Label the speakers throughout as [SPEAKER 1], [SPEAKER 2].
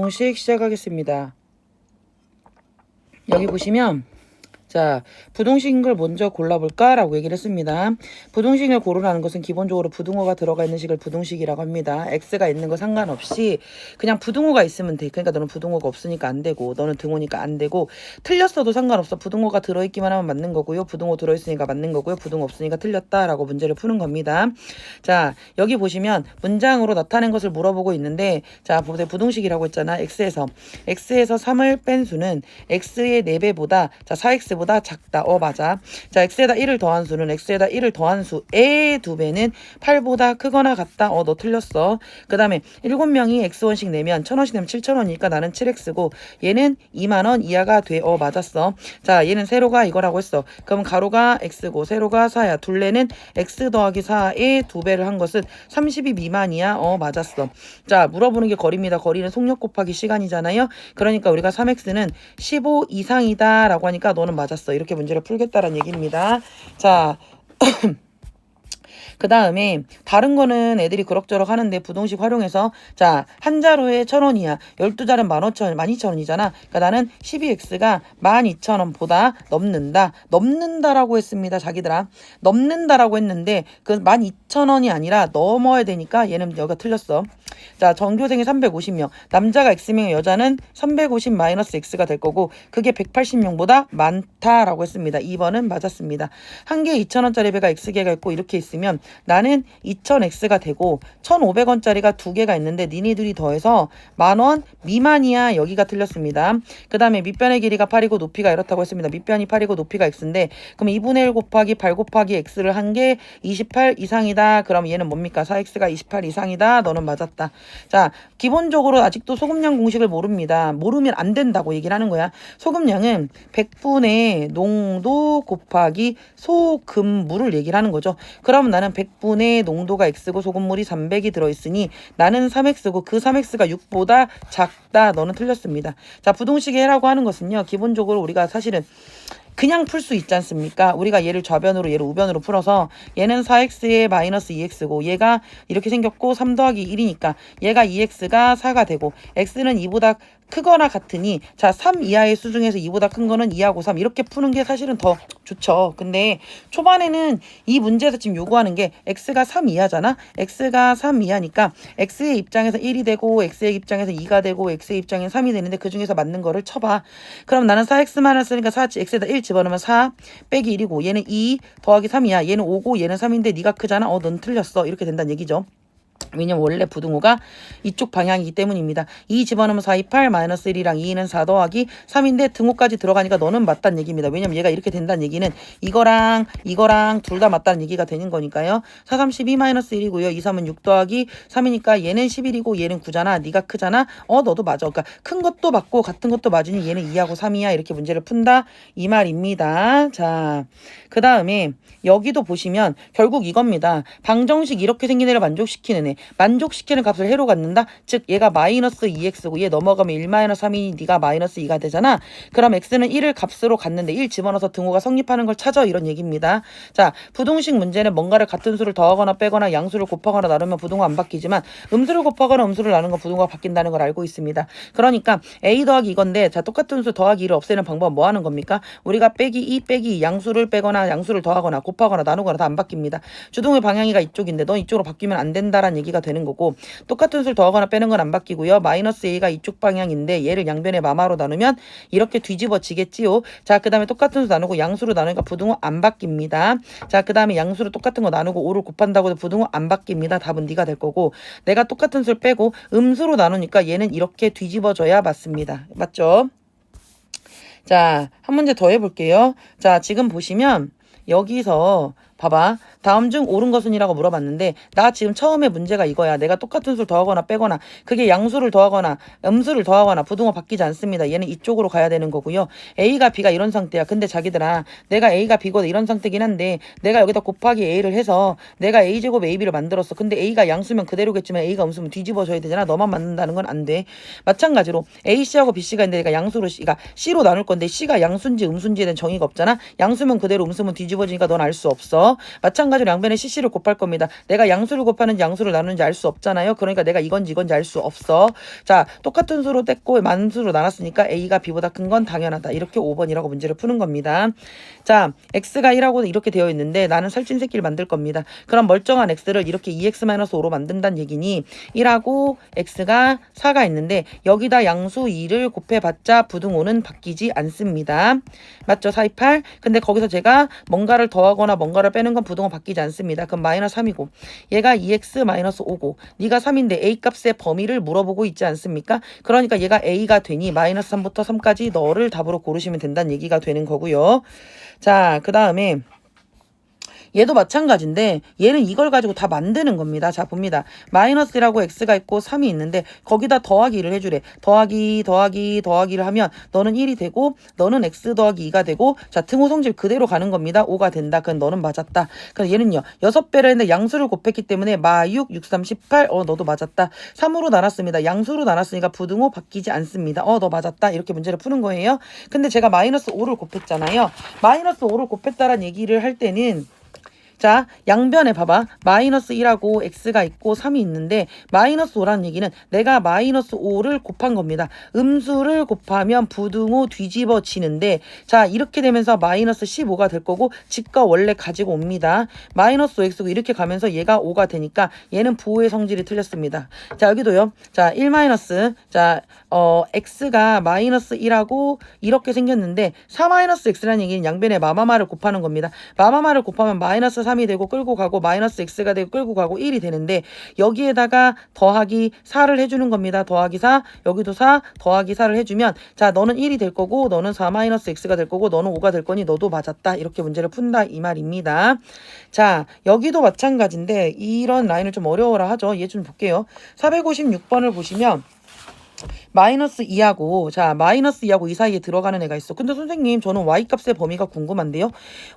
[SPEAKER 1] 공식 시작하겠습니다. 여기 보시면 자, 부동식인 걸 먼저 골라볼까? 라고 얘기를 했습니다. 부동식을 고르라는 것은 기본적으로 부등호가 들어가 있는 식을 부동식이라고 합니다. x가 있는 거 상관없이 그냥 부등호가 있으면 돼. 그러니까 너는 부등호가 없으니까 안 되고 너는 등호니까 안 되고 틀렸어도 상관없어. 부등호가 들어있기만 하면 맞는 거고요. 부등호 들어있으니까 맞는 거고요. 부등호 없으니까 틀렸다라고 문제를 푸는 겁니다. 자, 여기 보시면 문장으로 나타낸 것을 물어보고 있는데 자, 보세요. 부동식이라고 했잖아. x에서 3을 뺀 수는 x의 4배보다 자, 4x 보다 작다. 맞아. 자, x에다 1을 더한 수는 x에다 1을 더한 수의 2배는 8보다 크거나 같다. 너 틀렸어. 그 다음에 7명이 x원씩 내면 1000원씩 내면 7000원이니까 나는 7x고 얘는 2만원 이하가 돼. 맞았어. 자, 얘는 세로가 이거라고 했어. 그럼 가로가 x고 세로가 4야. 둘레는 x 더하기 4의 2배를 한 것은 30이 미만이야. 맞았어. 자, 물어보는 게 거리입니다. 거리는 속력 곱하기 시간이잖아요. 그러니까 우리가 3x는 15 이상이다 라고 하니까 너는 맞았어. 이렇게 문제를 풀겠다라는 얘기입니다. 자, 그 다음에 다른 거는 애들이 그럭저럭 하는데 부동식 활용해서 자, 한 자루에 1000원이야. 12자루는 12,000원이잖아. 그러니까 나는 12x가 12,000원보다 넘는다라고 했습니다. 자기들아. 넘는다라고 했는데 그 12,000원이 아니라 넘어야 되니까 얘는 여기가 틀렸어. 자, 전교생이 350명. 남자가 x명, 여자는 350 마이너스 x가 될 거고 그게 180명보다 많다라고 했습니다. 2번은 맞았습니다. 한 개에 2,000원짜리 배가 x개가 있고 이렇게 있으면 나는 2000x가 되고 1500원짜리가 2개가 있는데 니네들이 더해서 10,000원 미만이야. 여기가 틀렸습니다. 그 다음에 밑변의 길이가 8이고 높이가 이렇다고 했습니다. 밑변이 8이고 높이가 x인데 그럼 2분의 1 곱하기 8 곱하기 x를 한 게 28 이상이다. 그럼 얘는 뭡니까? 4x가 28 이상이다. 너는 맞았다. 자, 기본적으로 아직도 소금량 공식을 모릅니다. 모르면 안 된다고 얘기를 하는 거야. 소금량은 100분의 농도 곱하기 소금물을 얘기를 하는 거죠. 그러면 나는 100분의 농도가 x고 소금물이 300이 들어있으니 나는 3x고 그 3x가 6보다 작다. 너는 틀렸습니다. 자, 부동식의 해라고 하는 것은요. 기본적으로 우리가 사실은 그냥 풀 수 있지 않습니까? 우리가 얘를 좌변으로 얘를 우변으로 풀어서 얘는 4x에 마이너스 2x고 얘가 이렇게 생겼고 3 더하기 1이니까 얘가 2x가 4가 되고 x는 2보다 크거나 같으니 자, 3 이하의 수 중에서 2보다 큰 거는 2하고 3 이렇게 푸는 게 사실은 더 좋죠. 근데 초반에는 이 문제에서 지금 요구하는 게 x가 3 이하잖아. x가 3 이하니까 x의 입장에서 1이 되고 x의 입장에서 2가 되고 x의 입장에서 3이 되는데 그 중에서 맞는 거를 쳐봐. 그럼 나는 4x만을 쓰니까 4 x에다 1 집어넣으면 4 빼기 1이고 얘는 2 더하기 3이야. 얘는 5고 얘는 3인데 네가 크잖아. 넌 틀렸어. 이렇게 된다는 얘기죠. 왜냐면 원래 부등호가 이쪽 방향이기 때문입니다. 2 집어넣으면 4, 2, 8 마이너스 1이랑 2는 4 더하기 3인데 등호까지 들어가니까 너는 맞다는 얘기입니다. 왜냐면 얘가 이렇게 된다는 얘기는 이거랑 둘 다 맞다는 얘기가 되는 거니까요. 4, 3, 12 마이너스 1이고요. 2, 3은 6 더하기 3이니까 얘는 11이고 얘는 9잖아. 네가 크잖아. 너도 맞아. 그러니까 큰 것도 맞고 같은 것도 맞으니 얘는 2하고 3이야. 이렇게 문제를 푼다. 이 말입니다. 자, 그 다음에 여기도 보시면 결국 이겁니다. 방정식 이렇게 생긴 애를 만족시키는 애. 만족시키는 값을 해로 갖는다. 즉 얘가 마이너스 2x고 얘 넘어가면 1 마이너스 3이니 네가 마이너스 2가 되잖아. 그럼 x는 1을 값으로 갖는데 1 집어넣어서 등호가 성립하는 걸 찾아. 이런 얘기입니다. 자, 부동식 문제는 뭔가를 같은 수를 더하거나 빼거나 양수를 곱하거나 나누면 부등호 안 바뀌지만 음수를 곱하거나 음수를 나누는 건 부등호가 바뀐다는 걸 알고 있습니다. 그러니까 a 더하기 이건데 자, 똑같은 수 더하기 1을 없애는 방법은 뭐 하는 겁니까? 우리가 빼기 2 빼기 2 양수를 빼거나 양수를 더하거나 곱하거나 나누거나 다 안 바뀝니다. 주동의 방향이가 이쪽인데 넌 이쪽으로 바뀌면 안 된다라는 얘기가 되는 거고 똑같은 수를 더하거나 빼는 건 안 바뀌고요. 마이너스 a가 이쪽 방향인데 얘를 양변의 마마로 나누면 이렇게 뒤집어지겠지요. 자, 그 다음에 똑같은 수 나누고 양수로 나누니까 부등호 안 바뀝니다. 자, 그 다음에 양수로 똑같은 거 나누고 5를 곱한다고 해도 부등호 안 바뀝니다. 답은 네가 될 거고 내가 똑같은 수를 빼고 음수로 나누니까 얘는 이렇게 뒤집어져야 맞습니다. 맞죠? 자, 한 문제 더 해볼게요. 자, 지금 보시면 여기서 봐봐. 다음 중 옳은 것은이라고 물어봤는데 나 지금 처음에 문제가 이거야. 내가 똑같은 수를 더하거나 빼거나 그게 양수를 더하거나 음수를 더하거나 부등호 바뀌지 않습니다. 얘는 이쪽으로 가야 되는 거고요. A가 B가 이런 상태야. 근데 자기들아 내가 A가 B고 이런 상태긴 한데 내가 여기다 곱하기 A를 해서 내가 A제곱 AB를 만들었어. 근데 A가 양수면 그대로겠지만 A가 음수면 뒤집어져야 되잖아. 너만 맞는다는 건 안 돼. 마찬가지로 AC하고 BC가 있는데 내가 양수로 C가 C로 나눌 건데 C가 양수인지 음수인지에 대한 정의가 없잖아. 양수면 그대로 음수면 뒤집어지니까 넌 알 수 없어. 마찬가지로 마찬가지로 양변에 cc를 곱할 겁니다. 내가 양수를 곱하는지 양수를 나누는지 알 수 없잖아요. 그러니까 내가 이건지 알 수 없어. 자, 똑같은 수로 뗐고 만수로 나눴으니까 a가 b보다 큰 건 당연하다. 이렇게 5번이라고 문제를 푸는 겁니다. 자, x가 1하고 이렇게 되어 있는데 나는 살찐 새끼를 만들 겁니다. 그럼 멀쩡한 x를 이렇게 2x-5로 만든다는 얘기니 1하고 x가 4가 있는데 여기다 양수 2를 곱해봤자 부등 5는 바뀌지 않습니다. 맞죠? 4, 2, 8. 근데 거기서 제가 뭔가를 더하거나 뭔가를 빼는 건 부등 5 바뀌지 않습니다. 그럼 마이너스 3이고 얘가 2x-5고 네가 3인데 a 값의 범위를 물어보고 있지 않습니까? 그러니까 얘가 a가 되니 마이너스 3부터 3까지 너를 답으로 고르시면 된다는 얘기가 되는 거고요. 자, 그 다음에 얘도 마찬가지인데 얘는 이걸 가지고 다 만드는 겁니다. 자, 봅니다. 마이너스라고 x가 있고 3이 있는데 거기다 더하기를 해주래. 더하기를 하면 너는 1이 되고 너는 x 더하기 2가 되고 자, 등호 성질 그대로 가는 겁니다. 5가 된다. 그럼 너는 맞았다. 그럼 얘는요. 6배를 했는데 양수를 곱했기 때문에 마6, 6, 3, 18. 너도 맞았다. 3으로 나눴습니다. 양수로 나눴으니까 부등호 바뀌지 않습니다. 너 맞았다. 이렇게 문제를 푸는 거예요. 근데 제가 마이너스 5를 곱했잖아요. 마이너스 5를 곱했다라는 얘기를 할 때는 자, 양변에 봐봐. 마이너스 1하고 x가 있고 3이 있는데 마이너스 5라는 얘기는 내가 마이너스 5를 곱한 겁니다. 음수를 곱하면 부등호 뒤집어지는데 자, 이렇게 되면서 마이너스 15가 될 거고 직과 원래 가지고 옵니다. 마이너스 5x고 이렇게 가면서 얘가 5가 되니까 얘는 부호의 성질이 틀렸습니다. 자, 여기도요. 자, 1 마이너스 자, x가 마이너스 1하고 이렇게 생겼는데 4 마이너스 x라는 얘기는 양변에 마마마를 곱하는 겁니다. 마마마를 곱하면 마이너스 3이 되고 끌고 가고 마이너스 x가 되고 끌고 가고 1이 되는데 여기에다가 더하기 4를 해주는 겁니다. 더하기 4 여기도 4 더하기 4를 해주면 자, 너는 1이 될 거고 너는 4 마이너스 x가 될 거고 너는 5가 될 거니 너도 맞았다. 이렇게 문제를 푼다 이 말입니다. 자, 여기도 마찬가지인데 이런 라인을 좀 어려워라 하죠. 얘 좀 볼게요. 456번을 보시면 마이너스 2하고 자 마이너스 2하고 이 사이에 들어가는 애가 있어. 근데 선생님 저는 y값의 범위가 궁금한데요.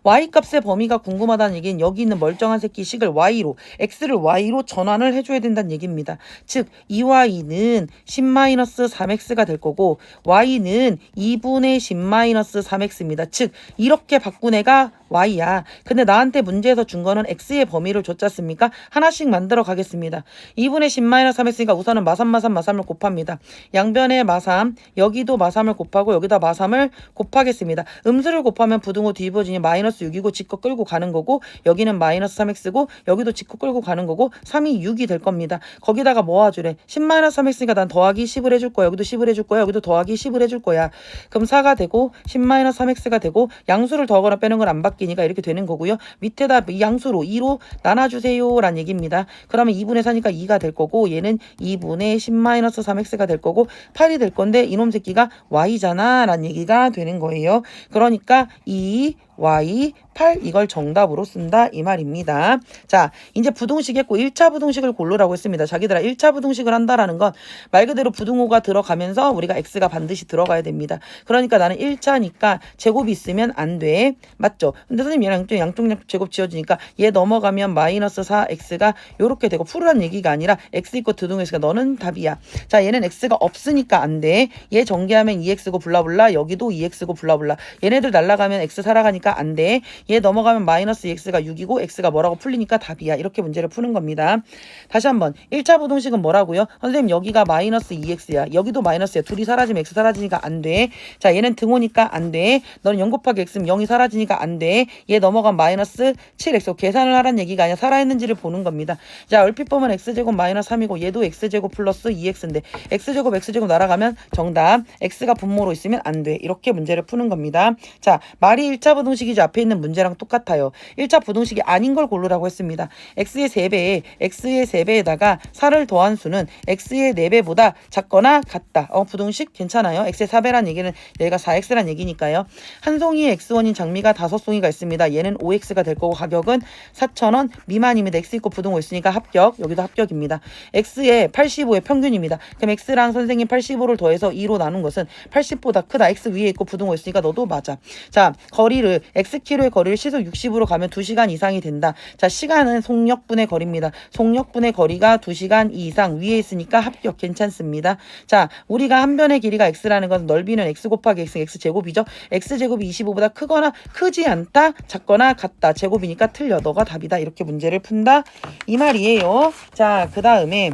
[SPEAKER 1] y값의 범위가 궁금하다는 얘기는 여기 있는 멀쩡한 새끼 식을 y로 x를 y로 전환을 해줘야 된다는 얘기입니다. 즉 2y는 10-3x가 될 거고 y는 2분의 10-3x입니다. 즉 이렇게 바꾼 애가 y야. 근데 나한테 문제에서 준 거는 x의 범위를 줬지 않습니까? 하나씩 만들어 가겠습니다. 2분의 10-3x니까 우선은 마삼을 곱합니다. 양변에 마3 여기도 마3을 곱하고 여기다 마3을 곱하겠습니다. 음수를 곱하면 부등호 뒤집어지니 마이너스 6이고 직거 끌고 가는 거고 여기는 마이너스 3x고 여기도 직거 끌고 가는 거고 3이 6이 될 겁니다. 거기다가 뭐 하주래? 10-3x니까 난 더하기 10을 해줄 거야. 여기도 10을 해줄 거야. 여기도 더하기 10을 해줄 거야. 그럼 4가 되고 10-3x가 되고 양수를 더하거나 빼는 건 안 바뀌니까 이렇게 되는 거고요. 밑에다 양수로 2로 나눠주세요 라는 얘기입니다. 그러면 2분의 4니까 2가 될 거고 얘는 2분의 10-3x가 될 거고 8이 될 건데 이놈 새끼가 y잖아 라는 얘기가 되는 거예요. 그러니까 2 y 8 이걸 정답으로 쓴다 이 말입니다. 자, 이제 부등식 했고 1차 부등식을 고르라고 했습니다. 자기들아 1차 부등식을 한다라는 건 말 그대로 부등호가 들어가면서 우리가 x가 반드시 들어가야 됩니다. 그러니까 나는 1차니까 제곱이 있으면 안 돼. 맞죠? 근데 선생님 얘랑 양쪽 제곱 지어지니까 얘 넘어가면 마이너스 4x가 요렇게 되고 풀으라는 얘기가 아니라 x 있고 부등호니까 너는 답이야. 자, 얘는 x가 없으니까 안 돼. 얘 전개하면 2x고 블라블라 여기도 2x고 블라블라 얘네들 날라가면 x 살아가니까 안 돼. 얘 넘어가면 마이너스 x가 6이고 x가 뭐라고 풀리니까 답이야. 이렇게 문제를 푸는 겁니다. 다시 한번 1차 부등식은 뭐라고요? 선생님 여기가 마이너스 2x야. 여기도 마이너스야. 둘이 사라지면 x 사라지니까 안 돼. 자, 얘는 등호니까 안 돼. 너는 0 곱하기 x면 0이 사라지니까 안 돼. 얘 넘어가면 마이너스 7x. 계산을 하라는 얘기가 아니라 살아있는지를 보는 겁니다. 자, 얼핏 보면 x제곱 마이너스 3이고 얘도 x제곱 플러스 2x인데 x제곱 날아가면 정답 x가 분모로 있으면 안 돼. 이렇게 문제를 푸는 겁니다. 자, 말이 1차 부등식이죠. 앞에 있는 문제랑 똑같아요. 1차 부등식이 아닌 걸 고르라고 했습니다. x의 3배에다가 4를 더한 수는 x의 4배보다 작거나 같다. 부등식 괜찮아요. x의 4배란 얘기는 얘가 4x란 얘기니까요. 한 송이의 x1인 장미가 5송이가 있습니다. 얘는 5x가 될 거고 가격은 4,000원 미만입니다. x 있고 부등호 있으니까 합격. 여기도 합격입니다. x의 85의 평균입니다. 그럼 x랑 선생님 85를 더해서 2로 나눈 것은 80보다 크다. x 위에 있고 부등호 있으니까 너도 맞아. 자, 거리를 x키로의 거리를 시속 60으로 가면 2시간 이상이 된다. 자, 시간은 속력분의 거리입니다. 속력분의 거리가 2시간 이상 위에 있으니까 합격 괜찮습니다. 자, 우리가 한 변의 길이가 x라는 건 넓이는 x 곱하기 x, x제곱이죠. x제곱이 25보다 크거나 크지 않다, 작거나 같다. 제곱이니까 틀려. 너가 답이다. 이렇게 문제를 푼다. 이 말이에요. 자, 그 다음에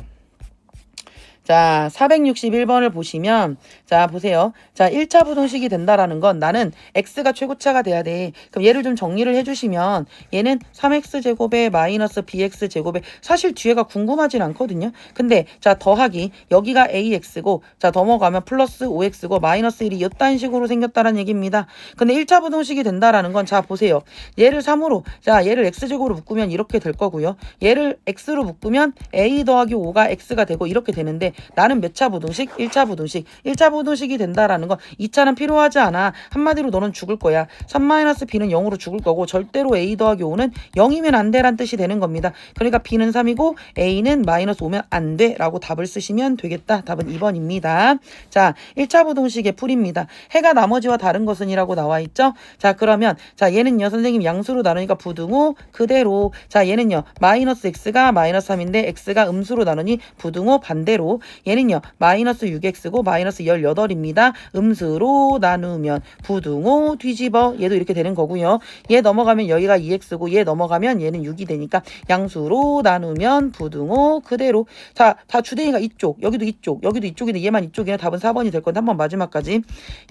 [SPEAKER 1] 자, 461번을 보시면 자, 보세요. 자, 1차 부등식이 된다라는 건 나는 x가 최고차가 돼야 돼. 그럼 얘를 좀 정리를 해주시면 얘는 3x제곱에 마이너스 bx제곱에 사실 뒤에가 궁금하진 않거든요. 근데 자, 더하기 여기가 ax고 자, 넘어가면 플러스 5x고 마이너스 1이 이딴 식으로 생겼다는 얘기입니다. 근데 1차 부등식이 된다라는 건 자, 보세요. 얘를 3으로 자, 얘를 x제곱으로 묶으면 이렇게 될 거고요. 얘를 x로 묶으면 a 더하기 5가 x가 되고 이렇게 되는데 나는 몇 차 부등식? 1차 부등식. 1차 부등식이 된다라는 건 2차는 필요하지 않아. 한마디로 너는 죽을 거야. 3-b는 0으로 죽을 거고 절대로 a 더하기 5는 0이면 안 돼란 뜻이 되는 겁니다. 그러니까 b는 3이고 a는 마이너스 5면 안 돼 라고 답을 쓰시면 되겠다. 답은 2번입니다. 자, 1차 부등식의 풀입니다. 해가 나머지와 다른 것은 이라고 나와 있죠. 자, 그러면 자, 얘는요 선생님 양수로 나누니까 부등호 그대로. 자, 얘는요 마이너스 x가 마이너스 3인데 x가 음수로 나누니 부등호 반대로. 얘는요 마이너스 6x고 마이너스 18입니다. 음수로 나누면 부등호 뒤집어. 얘도 이렇게 되는 거고요. 얘 넘어가면 여기가 2x고 얘 넘어가면 얘는 6이 되니까 양수로 나누면 부등호 그대로. 자, 다 주댕이가 이쪽 여기도 이쪽 여기도 이쪽인데 얘만 이쪽이네. 답은 4번이 될 건데 한번 마지막까지.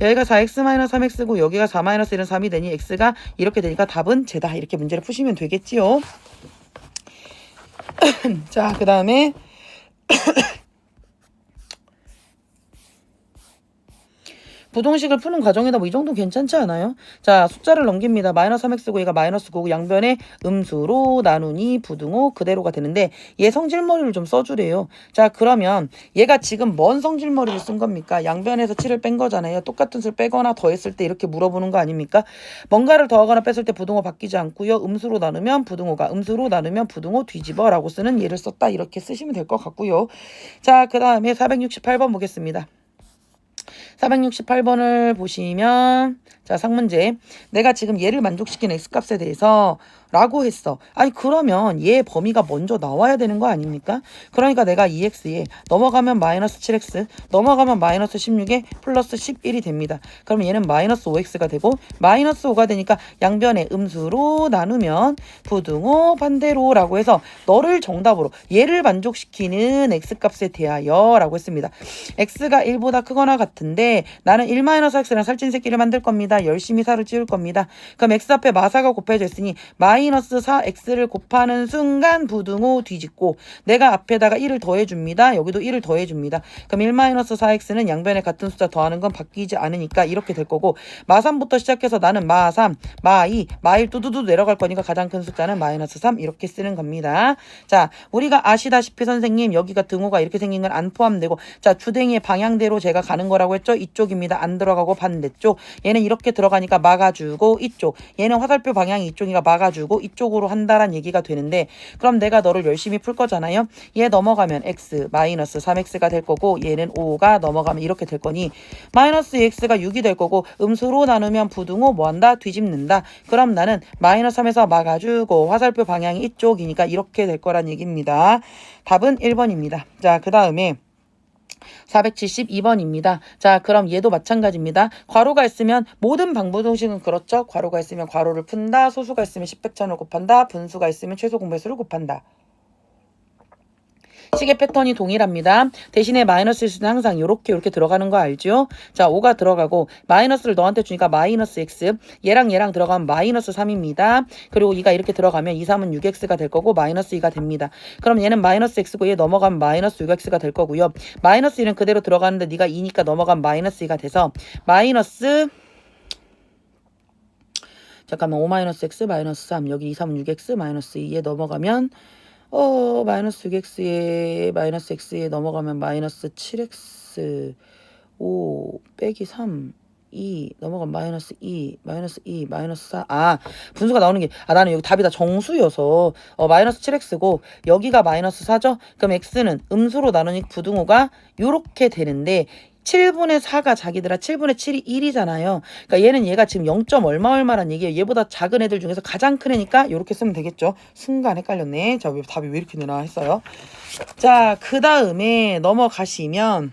[SPEAKER 1] 여기가 4x-3x고 여기가 4-1은 3이 되니 x가 이렇게 되니까 답은 제다. 이렇게 문제를 푸시면 되겠지요. 자, 그 다음에 부등식을 푸는 과정에다 뭐 이 정도 괜찮지 않아요? 자, 숫자를 넘깁니다. 마이너스 3x고 얘가 마이너스 9고 양변에 음수로 나누니 부등호 그대로가 되는데 얘 성질머리를 좀 써주래요. 자, 그러면 얘가 지금 뭔 성질머리를 쓴 겁니까? 양변에서 7을 뺀 거잖아요. 똑같은 수를 빼거나 더했을 때 이렇게 물어보는 거 아닙니까? 뭔가를 더하거나 뺐을 때 부등호 바뀌지 않고요. 음수로 나누면 부등호가 음수로 나누면 부등호 뒤집어 라고 쓰는 예를 썼다. 이렇게 쓰시면 될 것 같고요. 자, 그 다음에 468번 보겠습니다. 468번을 보시면 자, 상문제. 내가 지금 얘를 만족시킨 x값에 대해서 라고 했어. 아니 그러면 얘 범위가 먼저 나와야 되는 거 아닙니까? 그러니까 내가 2x에 넘어가면 마이너스 7x 넘어가면 마이너스 16에 플러스 11이 됩니다. 그러면 얘는 마이너스 5x가 되고 마이너스 5가 되니까 양변에 음수로 나누면 부등호 반대로 라고 해서 너를 정답으로 얘를 만족시키는 x값에 대하여 라고 했습니다. x가 1보다 크거나 같은데 나는 1-x랑 살찐 새끼를 만들 겁니다. 열심히 살을 찌울 겁니다. 그럼 x 앞에 마사가 곱해져 있으니 마이너스 4x를 곱하는 순간 부등호 뒤집고 내가 앞에다가 1을 더해줍니다. 여기도 1을 더해줍니다. 그럼 1-4x는 양변에 같은 숫자 더하는 건 바뀌지 않으니까 이렇게 될 거고 마3부터 시작해서 나는 마3, 마2, 마1 뚜두두 내려갈 거니까 가장 큰 숫자는 마이너스 3 이렇게 쓰는 겁니다. 자, 우리가 아시다시피 선생님 여기가 등호가 이렇게 생긴 건 안 포함되고 자, 주댕이의 방향대로 제가 가는 거라고 했죠. 이쪽입니다. 안 들어가고 반대쪽. 얘는 이렇게 들어가니까 막아주고 이쪽. 얘는 화살표 방향이 이쪽이니까 막아주고 이쪽으로 한다란 얘기가 되는데 그럼 내가 너를 열심히 풀 거잖아요. 얘 넘어가면 x 마이너스 3x가 될 거고 얘는 5가 넘어가면 이렇게 될 거니 마이너스 2x가 6이 될 거고 음수로 나누면 부등호 뭐한다? 뒤집는다. 그럼 나는 마이너스 3에서 막아주고 화살표 방향이 이쪽이니까 이렇게 될 거란 얘기입니다. 답은 1번입니다. 자, 그 다음에 472번입니다. 자, 그럼 얘도 마찬가지입니다. 괄호가 있으면 모든 방부등식은 그렇죠. 괄호가 있으면 괄호를 푼다. 소수가 있으면 10백천을 곱한다. 분수가 있으면 최소 공배수를 곱한다. 시계 패턴이 동일합니다. 대신에 마이너스일 수는 항상 이렇게 들어가는 거 알죠? 자, 5가 들어가고 마이너스를 너한테 주니까 마이너스 x 얘랑 들어가면 마이너스 3입니다. 그리고 2가 이렇게 들어가면 2, 3은 6x가 될 거고 마이너스 2가 됩니다. 그럼 얘는 마이너스 x고 얘 넘어가면 마이너스 6x가 될 거고요. 마이너스 1은 그대로 들어가는데 네가 2니까 넘어가면 마이너스 2가 돼서 마이너스 잠깐만 5-x 마이너스 3 여기 2, 3은 6x 마이너스 2에 넘어가면 마이너스 6x에 마이너스 x에 넘어가면 마이너스 7x 5 빼기 3 2 넘어가면 마이너스 2 마이너스 2 마이너스 4 분수가 나오는 게 나는 여기 답이 다 정수여서 마이너스 7x고 여기가 마이너스 4죠. 그럼 x는 음수로 나누니 부등호가 요렇게 되는데 7분의 4가 자기들아 7분의 7이 1이잖아요. 그러니까 얘는 얘가 지금 0. 얼마란 얘기예요. 얘보다 작은 애들 중에서 가장 큰 애니까 이렇게 쓰면 되겠죠. 순간 헷갈렸네. 자, 왜 답이 왜 이렇게 되나 했어요. 자, 그 다음에 넘어가시면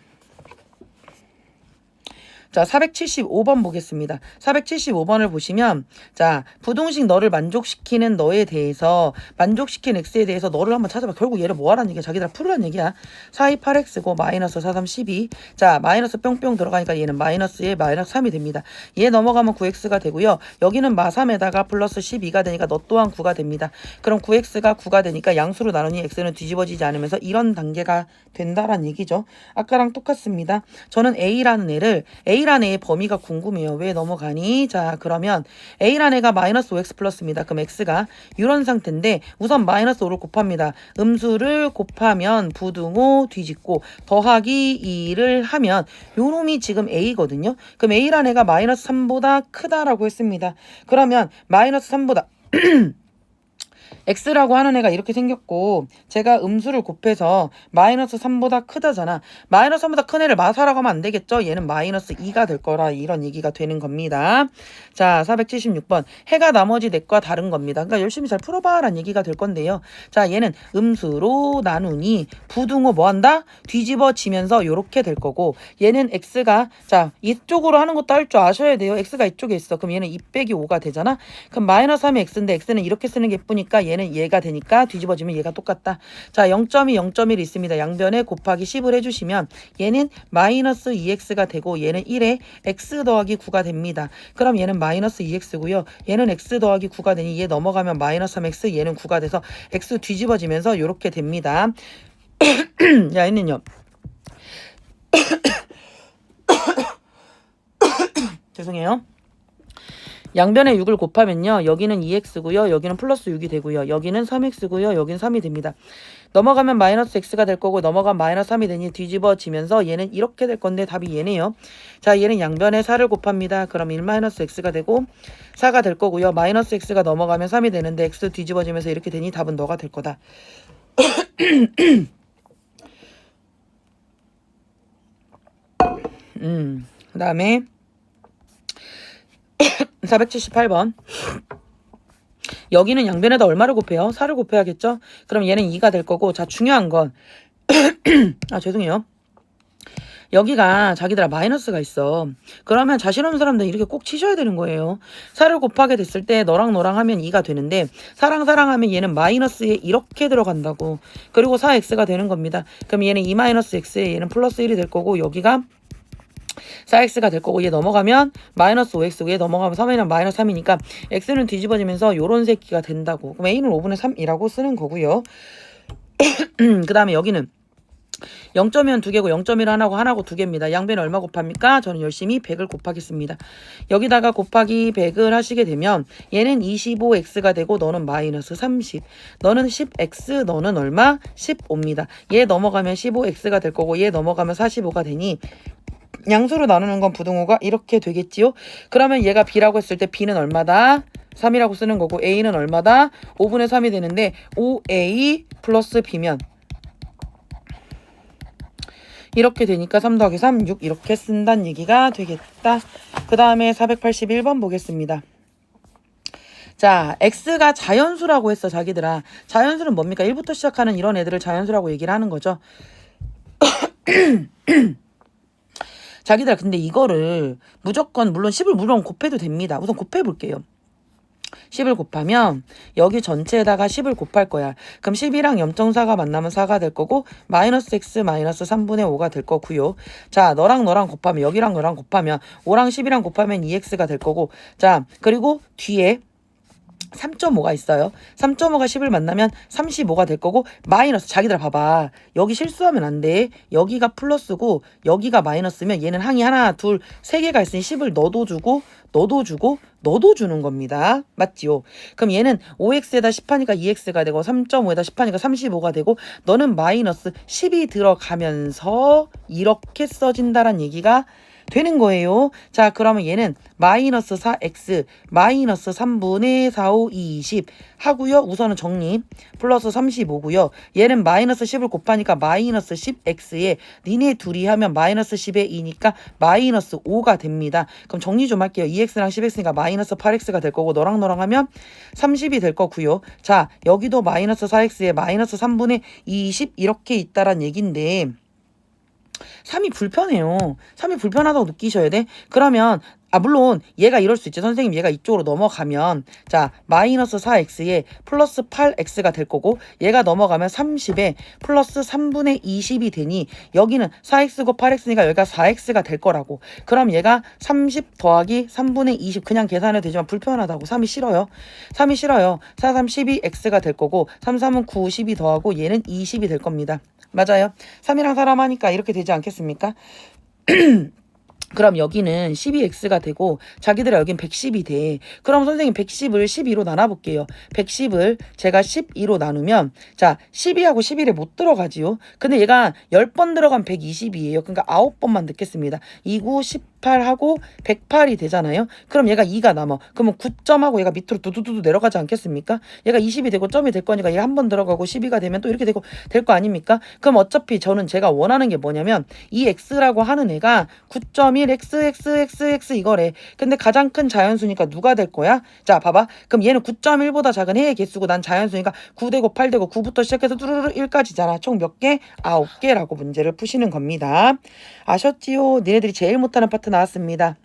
[SPEAKER 1] 자, 475번 보겠습니다. 475번을 보시면 자, 부등식 너를 만족시키는 너에 대해서 만족시킨 x에 대해서 너를 한번 찾아봐. 결국 얘를 뭐 하라는 얘기야? 자기들 풀으라는 얘기야. 428x고 마이너스 43, 12. 자, 마이너스 뿅뿅 들어가니까 얘는 마이너스에 마이너스 3이 됩니다. 얘 넘어가면 9x가 되고요. 여기는 마3에다가 플러스 12가 되니까 너 또한 9가 됩니다. 그럼 9x가 9가 되니까 양수로 나누니 x는 뒤집어지지 않으면서 이런 단계가 된다라는 얘기죠. 아까랑 똑같습니다. 저는 a라는 애를 A란 애의 범위가 궁금해요. 왜 넘어가니? 자, 그러면 A란 애가 마이너스 5x 플러스입니다. 그럼 x가 이런 상태인데 우선 마이너스 5를 곱합니다. 음수를 곱하면 부등호 뒤집고 더하기 2를 하면 요 놈이 지금 A거든요. 그럼 A란 애가 마이너스 3보다 크다라고 했습니다. 그러면 마이너스 3보다 x라고 하는 애가 이렇게 생겼고 제가 음수를 곱해서 마이너스 3보다 크다잖아. 마이너스 3보다 큰 애를 마사라고 하면 안 되겠죠. 얘는 마이너스 2가 될 거라 이런 얘기가 되는 겁니다. 자, 476번 해가 나머지 넷과 다른 겁니다. 그러니까 열심히 잘 풀어봐 라는 얘기가 될 건데요. 자, 얘는 음수로 나누니 부등호 뭐한다? 뒤집어지면서 요렇게 될 거고 얘는 x가 자 이쪽으로 하는 것도 할 줄 아셔야 돼요. x가 이쪽에 있어. 그럼 얘는 2 빼기 5가 되잖아. 그럼 마이너스 3이 x인데 x는 이렇게 쓰는 게 예쁘니까 얘는 얘가 되니까 뒤집어지면 얘가 똑같다. 자, 0.2, 0.1 있습니다. 양변에 곱하기 10을 해주시면 얘는 마이너스 2x가 되고 얘는 1에 x 더하기 9가 됩니다. 그럼 얘는 마이너스 2x고요. 얘는 x 더하기 9가 되니 얘 넘어가면 마이너스 3x 얘는 9가 돼서 x 뒤집어지면서 이렇게 됩니다. 야, 얘는요. 죄송해요. 양변에 6을 곱하면요. 여기는 2x고요. 여기는 플러스 6이 되고요. 여기는 3x고요. 여기는 3이 됩니다. 넘어가면 마이너스 x가 될 거고 넘어가면 마이너스 3이 되니 뒤집어지면서 얘는 이렇게 될 건데 답이 얘네요. 자, 얘는 양변에 4를 곱합니다. 그럼 1 마이너스 x가 되고 4가 될 거고요. 마이너스 x가 넘어가면 3이 되는데 x 뒤집어지면서 이렇게 되니 답은 너가 될 거다. 그 다음에 478번 여기는 양변에다 얼마를 곱해요? 4를 곱해야겠죠? 그럼 얘는 2가 될 거고 자 중요한 건 아 죄송해요. 여기가 자기들아 마이너스가 있어. 그러면 자신 없는 사람들 이렇게 꼭 치셔야 되는 거예요. 4를 곱하게 됐을 때 너랑 너랑 하면 2가 되는데 사랑 하면 얘는 마이너스에 이렇게 들어간다고. 그리고 4x가 되는 겁니다. 그럼 얘는 2 마이너스 x에 얘는 플러스 1이 될 거고 여기가 4x가 될 거고 얘 넘어가면 마이너스 5x 얘 넘어가면 3이랑 마이너스 3이니까 x는 뒤집어지면서 요런 새끼가 된다고. 그럼 a는 5분의 3이라고 쓰는 거고요. 그 다음에 여기는 0.2는 2개고 0.1 하나고 2개입니다. 양변에 얼마 곱합니까? 저는 열심히 100을 곱하겠습니다. 여기다가 곱하기 100을 하시게 되면 얘는 25x가 되고 너는 마이너스 30. 너는 10x 너는 얼마? 15입니다. 얘 넘어가면 15x가 될 거고 얘 넘어가면 45가 되니 양수로 나누는 건 부등호가 이렇게 되겠지요. 그러면 얘가 b라고 했을 때 b는 얼마다? 3이라고 쓰는 거고 a는 얼마다? 5분의 3이 되는데 5a 플러스 b면 이렇게 되니까 3 더하기 3, 6 이렇게 쓴다는 얘기가 되겠다. 그 다음에 481번 보겠습니다. 자, x가 자연수라고 했어 자기들아. 자연수는 뭡니까? 1부터 시작하는 이런 애들을 자연수라고 얘기를 하는 거죠. 자기들아 근데 이거를 무조건 물론 10을 물론 곱해도 됩니다. 우선 곱해볼게요. 10을 곱하면 여기 전체에다가 10을 곱할 거야. 그럼 10이랑 0.4가 만나면 4가 될 거고 마이너스 x 마이너스 3분의 5가 될 거고요. 자, 너랑 곱하면 여기랑 너랑 곱하면 5랑 10이랑 곱하면 2x가 될 거고 자, 그리고 뒤에 3.5가 있어요. 3.5가 10을 만나면 35가 될 거고 마이너스 자기들 봐봐. 여기 실수하면 안 돼. 여기가 플러스고 여기가 마이너스면 얘는 항이 하나 둘 세 개가 있으니 10을 너도 주고 너도 주고 너도 주는 겁니다. 맞지요? 그럼 얘는 5x에다 10하니까 2x가 되고 3.5에다 10하니까 35가 되고 너는 마이너스 10이 들어가면서 이렇게 써진다란 얘기가 되는 거예요. 자, 그러면 얘는 마이너스 4x 마이너스 3분의 4, 5, 20 하고요. 우선은 정리. 플러스 35고요. 얘는 마이너스 10을 곱하니까 마이너스 10x에 니네 둘이 하면 마이너스 10에 2니까 마이너스 5가 됩니다. 그럼 정리 좀 할게요. 2x랑 10x니까 마이너스 8x가 될 거고 너랑 하면 30이 될 거고요. 자, 여기도 마이너스 4x에 마이너스 3분의 20 이렇게 있다란 얘긴데 3이 불편해요. 3이 불편하다고 느끼셔야 돼. 그러면 물론 얘가 이럴 수 있지. 선생님 얘가 이쪽으로 넘어가면 자 마이너스 4x에 플러스 8x가 될 거고 얘가 넘어가면 30에 플러스 3분의 20이 되니 여기는 4x고 8x니까 여기가 4x가 될 거라고. 그럼 얘가 30 더하기 3분의 20 그냥 계산해도 되지만 불편하다고. 3이 싫어요. 3이 싫어요. 4, 3, 12x가 될 거고 3, 3은 9, 12 더하고 얘는 20이 될 겁니다. 맞아요. 3이랑 사람 하니까 이렇게 되지 않겠습니까? 그럼 여기는 12x가 되고 자기들아 여긴 110이 돼. 그럼 선생님 110을 12로 나눠볼게요. 110을 제가 12로 나누면 자 12하고 11에 못 들어가지요. 근데 얘가 10번 들어가면 120이에요. 그러니까 9번만 넣겠습니다. 2, 9, 18하고 108이 되잖아요. 그럼 얘가 2가 남아. 그러면 9점하고 얘가 밑으로 두두두두 내려가지 않겠습니까? 얘가 20이 되고 점이 될 거니까 얘가 한 번 들어가고 12가 되면 또 이렇게 되고 될 거 아닙니까? 그럼 어차피 저는 제가 원하는 게 뭐냐면 이 x라고 하는 애가 9.1 x 이거래. 근데 가장 큰 자연수니까 누가 될 거야? 자 봐봐. 그럼 얘는 9.1보다 작은 해의 개수고 난 자연수니까 9되고 8되고 9부터 시작해서 뚜루루루 1까지잖아. 총 몇 개? 9개라고 문제를 푸시는 겁니다. 아셨지요? 니네들이 제일 못하는 파트 나왔습니다.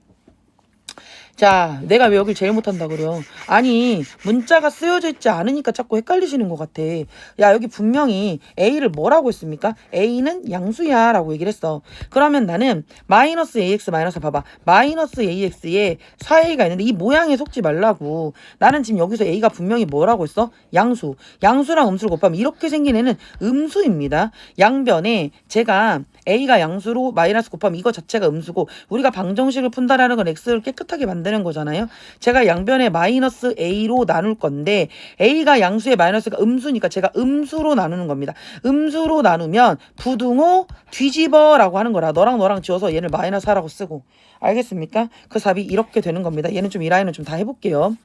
[SPEAKER 1] 자, 내가 왜 여길 제일 못한다 그래요? 아니, 문자가 쓰여져 있지 않으니까 자꾸 헷갈리시는 것 같아. 야, 여기 분명히 A를 뭐라고 했습니까? A는 양수야 라고 얘기를 했어. 그러면 나는 마이너스 AX 마이너스 봐봐. 마이너스 AX에 4A가 있는데 이 모양에 속지 말라고. 나는 지금 여기서 A가 분명히 뭐라고 했어? 양수. 양수랑 음수를 곱하면 이렇게 생긴 애는 음수입니다. 양변에 제가 A가 양수로 마이너스 곱하면 이거 자체가 음수고 우리가 방정식을 푼다라는 건 X를 깨끗하게 만드는 거잖아요. 제가 양변에 마이너스 A로 나눌 건데 A가 양수에 마이너스가 음수니까 제가 음수로 나누는 겁니다. 음수로 나누면 부등호 뒤집어 라고 하는 거라. 너랑 지워서 얘를 마이너스 하라고 쓰고. 알겠습니까? 그 답이 이렇게 되는 겁니다. 얘는 좀 이 라인은 좀 다 해볼게요.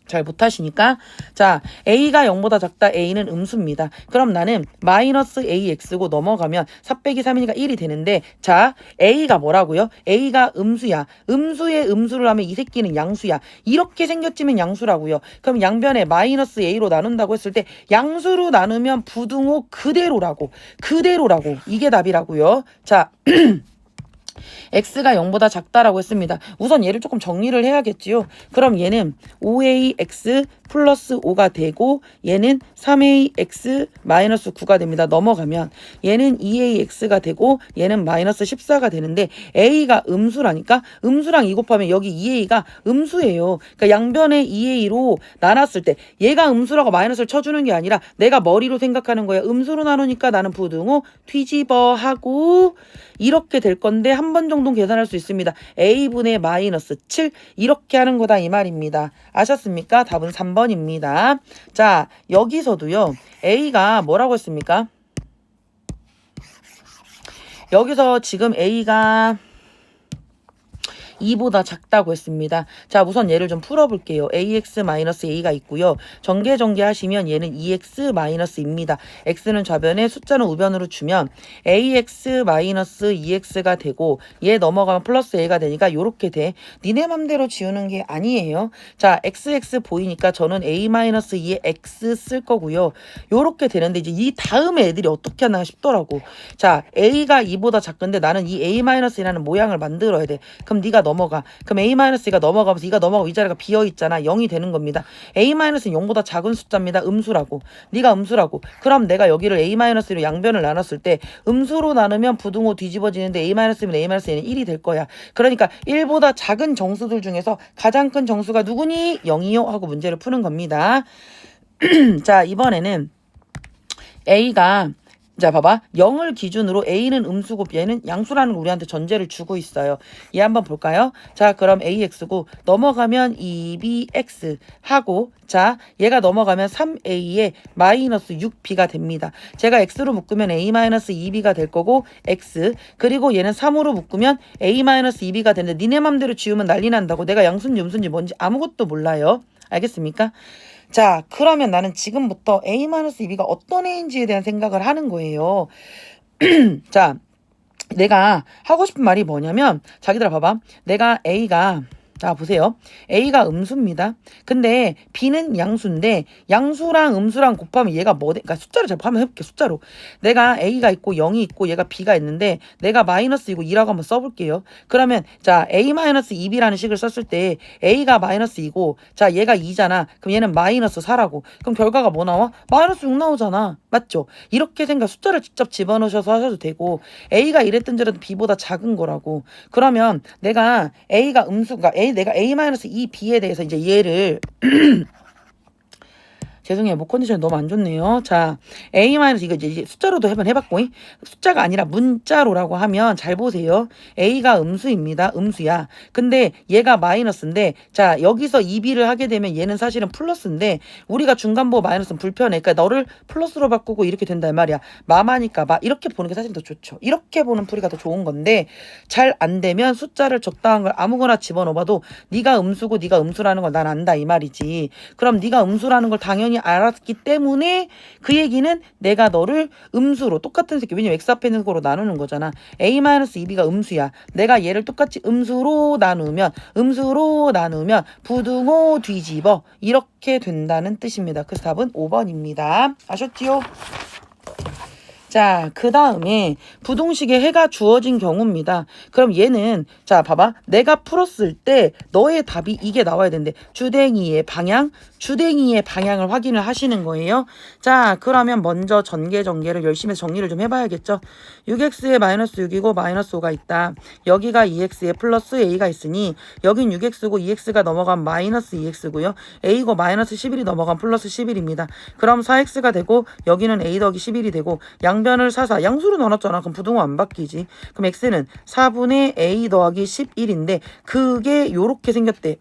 [SPEAKER 1] 잘 못하시니까 자 A가 0보다 작다. A는 음수입니다. 그럼 나는 마이너스 AX고 넘어가면 4 빼기 3이니까 1이 되는데 자 A가 뭐라고요? A가 음수야. 음수에 음수를 하면 이 새끼는 양수야. 이렇게 생겼지면 양수라고요. 그럼 양변에 마이너스 A로 나눈다고 했을 때 양수로 나누면 부등호 그대로라고. 이게 답이라고요. 자 x가 0보다 작다라고 했습니다. 우선 얘를 조금 정리를 해야겠지요. 그럼 얘는 5ax 플러스 5가 되고 얘는 3ax 마이너스 9가 됩니다. 넘어가면 얘는 2ax가 되고 얘는 마이너스 14가 되는데 a가 음수라니까 음수랑 2 곱하면 여기 2a가 음수예요. 그러니까 양변에 2a로 나눴을 때 얘가 음수라고 마이너스를 쳐주는 게 아니라 내가 머리로 생각하는 거야. 음수로 나누니까 나는 부등호 뒤집어 하고 이렇게 될 건데 한 번 정도 계산할 수 있습니다. a분의 마이너스 7 이렇게 하는 거다 이 말입니다. 아셨습니까? 답은 3번입니다. 자 여기서도요. a가 뭐라고 했습니까? 여기서 지금 a가 2보다 작다고 했습니다. 자 우선 얘를 좀 풀어볼게요. ax-a가 있고요. 전개 하시면 얘는 2x-입니다. x는 좌변에 숫자는 우변으로 주면 ax-2x가 되고 얘 넘어가면 플러스 a가 되니까 요렇게 돼. 니네 맘대로 지우는 게 아니에요. 자 xx 보이니까 저는 a-2에 x 쓸 거고요. 요렇게 되는데 이제 이 다음에 애들이 어떻게 하나 싶더라고. 자 a가 2보다 작은데 나는 이 a-이라는 모양을 만들어야 돼. 그럼 네가 넘어가. 그럼 a-가 넘어가면서 이가 넘어가고 이 자리가 비어있잖아. 0이 되는 겁니다. a-는 0보다 작은 숫자입니다. 음수라고. 네가 음수라고. 그럼 내가 여기를 a-로 양변을 나눴을 때 음수로 나누면 부등호 뒤집어지는데 a-면 a-는 1이 될 거야. 그러니까 1보다 작은 정수들 중에서 가장 큰 정수가 누구니? 0이요? 하고 문제를 푸는 겁니다. 자 이번에는 a가 자, 봐봐. 0을 기준으로 A는 음수고 B는 양수라는 걸 우리한테 전제를 주고 있어요. 얘 한번 볼까요? 자, 그럼 AX고 넘어가면 2BX 하고 자, 얘가 넘어가면 3A에 마이너스 6B가 됩니다. 제가 X로 묶으면 A-2B가 될 거고 X 그리고 얘는 3으로 묶으면 A-2B가 되는데 니네 맘대로 지우면 난리 난다고. 내가 양수인지 음수인지 뭔지 아무것도 몰라요. 알겠습니까? 자, 그러면 나는 지금부터 A-2B가 어떤 A인지에 대한 생각을 하는 거예요. 자, 내가 하고 싶은 말이 뭐냐면, 자기들아 봐봐. 내가 A가 자, 보세요. A가 음수입니다. 근데 B는 양수인데 양수랑 음수랑 곱하면 얘가 뭐 돼? 그러니까 숫자로 잘 한번 해볼게. 숫자로. 내가 A가 있고 0이 있고 얘가 B가 있는데 내가 마이너스이고 2라고 한번 써볼게요. 그러면 자 A-2B라는 식을 썼을 때 A가 마이너스 2고 자 얘가 2잖아. 그럼 얘는 마이너스 4라고. 그럼 결과가 뭐 나와? 마이너스 6 나오잖아. 맞죠? 이렇게 생각 숫자를 직접 집어넣으셔서 하셔도 되고 A가 이랬던지라도 B보다 작은 거라고. 그러면 내가 A가 음수가 내가 A-2B에 대해서 이제 얘를 죄송해요. 목 컨디션이 너무 안 좋네요. 자, 이거 이제 숫자로도 한번 해봤고, 숫자가 아니라 문자로라고 하면 잘 보세요. A가 음수입니다. 음수야. 근데 얘가 마이너스인데, 자, 여기서 2B를 하게 되면 얘는 사실은 플러스인데, 우리가 중간보 마이너스는 불편해. 그러니까 너를 플러스로 바꾸고 이렇게 된단 말이야. 마마니까 마. 이렇게 보는 게 사실 더 좋죠. 이렇게 보는 풀이가 더 좋은 건데, 잘 안 되면 숫자를 적당한 걸 아무거나 집어넣어봐도 네가 음수고 네가 음수라는 걸 난 안다 이 말이지. 그럼 네가 음수라는 걸 당연히 알았기 때문에 그 얘기는 내가 너를 음수로 똑같은 새끼 왜냐면 x 앞에 있는 거로 나누는 거잖아. A-2B가 음수야. 내가 얘를 똑같이 음수로 나누면 부등호 뒤집어 이렇게 된다는 뜻입니다. 그래서 답은 5번입니다. 아셨지요? 자, 그 다음에 부동식에 해가 주어진 경우입니다. 그럼 얘는 자 봐봐. 내가 풀었을 때 너의 답이 이게 나와야 되는데 주댕이의 방향을 확인을 하시는 거예요. 자, 그러면 먼저 전개를 열심히 해서 정리를 좀 해봐야겠죠. 6x에 마이너스 6이고 마이너스 5가 있다. 여기가 2x에 플러스 a가 있으니 여긴 6x고 2x가 넘어간 마이너스 2x고요. a고 마이너스 11이 넘어간 플러스 11입니다. 그럼 4x가 되고 여기는 a 더하기 11이 되고 양변을 양수로 넣어놨잖아. 그럼 부등호 안 바뀌지. 그럼 x는 4분의 a 더하기 11인데 그게 요렇게 생겼대.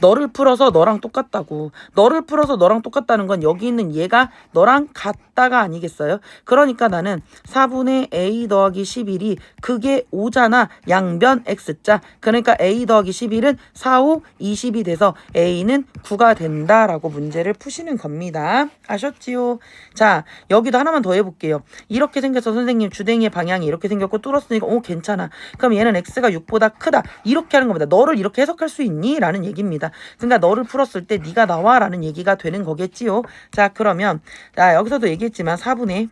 [SPEAKER 1] 너를 풀어서 너랑 똑같다고. 너를 풀어서 너랑 똑같다는 건 여기 있는 얘가 너랑 같다가 아니겠어요? 그러니까 나는 4분의 a 더하기 11이 그게 5잖아. 양변 x자. 그러니까 a 더하기 11은 4, 5, 20이 돼서 a는 9가 된다라고 문제를 푸시는 겁니다. 아셨지요? 자, 여기도 하나만 더 해볼게요. 이렇게 생겨서 선생님 주댕이의 방향이 이렇게 생겼고 뚫었으니까 괜찮아. 그럼 얘는 x가 6보다 크다. 이렇게 하는 겁니다. 너를 이렇게 해석할 수 있니? 라는 얘기입니다. 그러니까 너를 풀었을 때 네가 나와 라는 얘기가 되는 거겠지요. 자, 그러면 자 여기서도 얘기했지만 4분의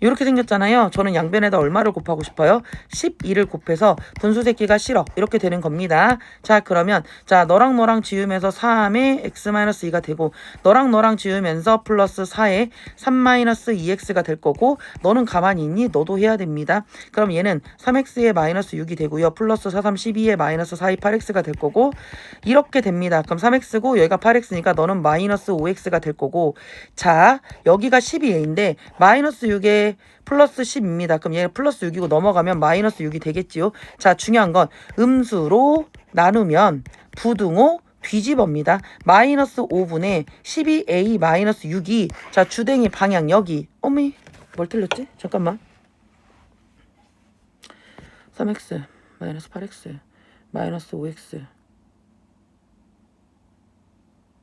[SPEAKER 1] 이렇게 생겼잖아요. 저는 양변에다 얼마를 곱하고 싶어요? 12를 곱해서 분수 새끼가 싫어. 이렇게 되는 겁니다. 자, 그러면 자 너랑 지우면서 3의 x-2가 되고 너랑 지우면서 플러스 4의 3-2x가 될 거고 너는 가만히 있니? 너도 해야 됩니다. 그럼 얘는 3x의 마이너스 6이 되고요. 플러스 4, 3, 12의 마이너스 4의 8x가 될 거고 이렇게 됩니다. 그럼 3x고 여기가 8x니까 너는 마이너스 5x가 될 거고 자 여기가 12a인데 마이너스 6에 플러스 10입니다. 그럼 얘는 플러스 6이고 넘어가면 마이너스 6이 되겠지요. 자, 중요한 건 음수로 나누면 부등호 뒤집어입니다. 마이너스 5분의 12a 마이너스 6이 자 주댕이 방향 여기 어미 뭘 틀렸지? 잠깐만 3x 마이너스 8x 마이너스 5x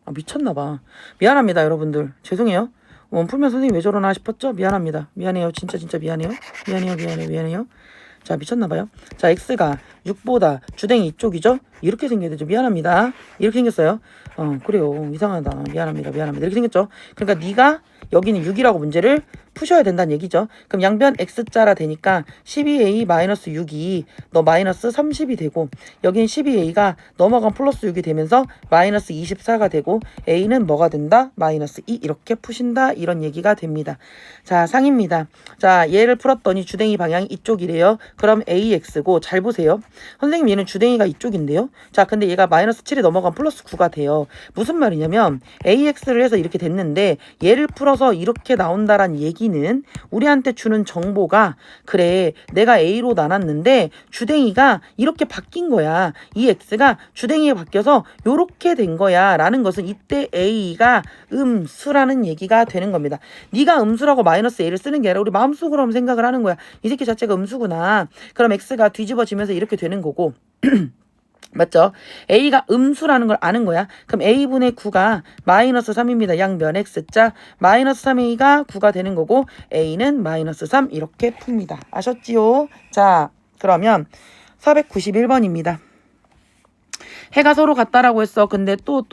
[SPEAKER 1] 아 미쳤나봐. 미안합니다 여러분들. 죄송해요. 풀면 선생님 왜 저러나 싶었죠? 미안합니다. 미안해요. 진짜 미안해요. 미안해요. 자, 미쳤나봐요. 자, x가 6보다 주댕이 이쪽이죠? 이렇게 생겨야 되죠. 미안합니다. 이렇게 생겼어요. 그래요. 이상하다. 미안합니다. 이렇게 생겼죠? 그러니까 네가 여기는 6이라고 문제를 푸셔야 된다는 얘기죠. 그럼 양변 x자라 되니까 12a-6이 너 마이너스 30이 되고 여긴 12a가 넘어간 플러스 6이 되면서 마이너스 24가 되고 a는 뭐가 된다? 마이너스 2 이렇게 푸신다 이런 얘기가 됩니다. 자 상입니다. 자 얘를 풀었더니 주댕이 방향이 이쪽이래요. 그럼 ax고 잘 보세요. 선생님 얘는 주댕이가 이쪽인데요. 자 근데 얘가 마이너스 7이 넘어간 플러스 9가 돼요. 무슨 말이냐면 ax를 해서 이렇게 됐는데 얘를 풀어서 이렇게 나온다란 얘기는 우리한테 주는 정보가 그래 내가 a로 나눴는데 주댕이가 이렇게 바뀐 거야. 이 x가 주댕이가 바뀌어서 요렇게 된 거야 라는 것은 이때 a가 음수라는 얘기가 되는 겁니다. 네가 음수라고 마이너스 a를 쓰는 게 아니라 우리 마음속으로 한번 생각을 하는 거야. 이 새끼 자체가 음수구나. 그럼 x가 뒤집어지면서 이렇게 되는 거고 맞죠? a가 음수라는 걸 아는 거야. 그럼 a분의 9가 마이너스 3입니다. 양변 x자 마이너스 3a가 9가 되는 거고 a는 마이너스 3 이렇게 풉니다. 아셨지요? 자 그러면 491번입니다. 해가 서로 같다라고 했어. 근데 또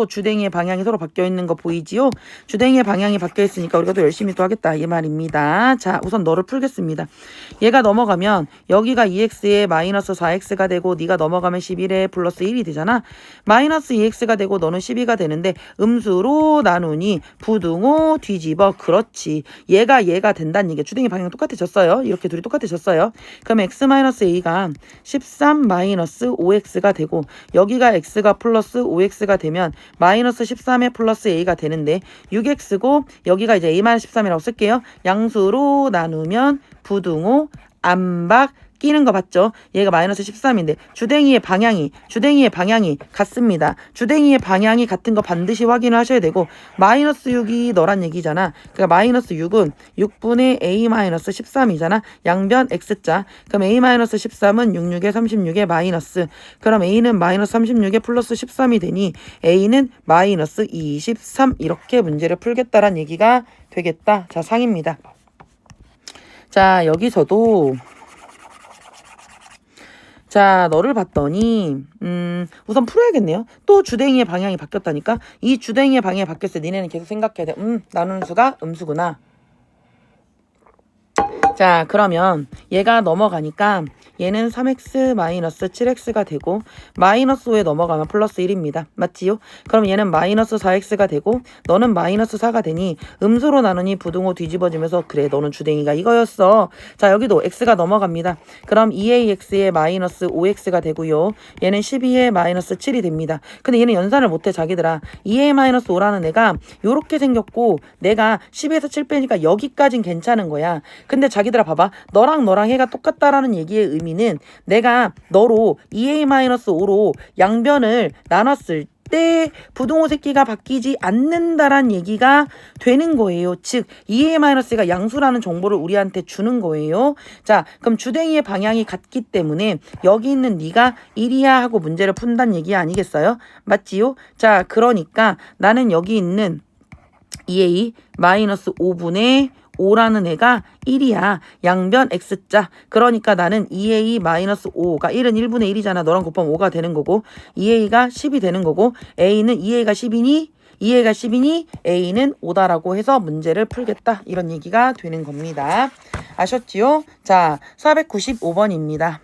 [SPEAKER 1] 주댕이의 방향이 서로 바뀌어 있는 거 보이지요? 주댕이의 방향이 바뀌어 있으니까 우리가 또 열심히 또 하겠다 이 말입니다. 자 우선 너를 풀겠습니다. 얘가 넘어가면 여기가 2x에 마이너스 4x가 되고 네가 넘어가면 11에 플러스 1이 되잖아. 마이너스 2x가 되고 너는 12가 되는데 음수로 나누니 부등호 뒤집어. 그렇지. 얘가 된다는 얘기야. 주댕이 방향 똑같아졌어요. 이렇게 둘이 똑같아졌어요. 그럼 x-a가 13 마이너스 5x가 되고 여기가 x가 플러스 5x가 되면 마이너스 13에 플러스 a가 되는데 6x고 여기가 이제 a-13이라고 쓸게요. 양수로 나누면 부등호 안박 끼는 거 봤죠? 얘가 마이너스 13인데 주댕이의 방향이 같습니다. 주댕이의 방향이 같은 거 반드시 확인을 하셔야 되고 마이너스 6이 너란 얘기잖아. 그러니까 마이너스 6은 6분의 a-13이잖아. 양변 x자. 그럼 a-13은 66에 36에 마이너스. 그럼 a는 마이너스 36에 플러스 13이 되니 a는 마이너스 23 이렇게 문제를 풀겠다란 얘기가 되겠다. 자 상입니다. 자 여기서도 자 너를 봤더니 우선 풀어야겠네요. 또 주댕이의 방향이 바뀌었다니까. 이 주댕이의 방향이 바뀌었을 때 니네는 계속 생각해야 돼. 나누는 수가 음수구나. 자 그러면 얘가 넘어가니까 얘는 3x-7x가 되고 마이너스 5에 넘어가면 플러스 1입니다. 맞지요? 그럼 얘는 마이너스 4x가 되고 너는 마이너스 4가 되니 음수로 나누니 부등호 뒤집어지면서 그래 너는 주댕이가 이거였어. 자 여기도 x가 넘어갑니다. 그럼 2ax에 마이너스 5x가 되고요. 얘는 12에 마이너스 7이 됩니다. 근데 얘는 연산을 못해 자기들아. 2a 마이너스 5라는 애가 요렇게 생겼고 내가 10에서 7 빼니까 여기까진 괜찮은 거야. 근데 자기들아 봐봐. 너랑 해가 똑같다라는 얘기의 의미는 내가 너로 2a-5로 양변을 나눴을 때 부등호 새끼가 바뀌지 않는다란 얘기가 되는 거예요. 즉 2a-가 양수라는 정보를 우리한테 주는 거예요. 자 그럼 주댕이의 방향이 같기 때문에 여기 있는 네가 1이야 하고 문제를 푼다는 얘기 아니겠어요? 맞지요? 자 그러니까 나는 여기 있는 2a-5분의 5라는 애가 1이야. 양변 x자. 그러니까 나는 2a-5가 1은 1분의 1이잖아. 너랑 곱하면 5가 되는 거고 2a가 10이 되는 거고 a는 2a가 10이니 a는 5다라고 해서 문제를 풀겠다. 이런 얘기가 되는 겁니다. 아셨지요? 자 495번입니다.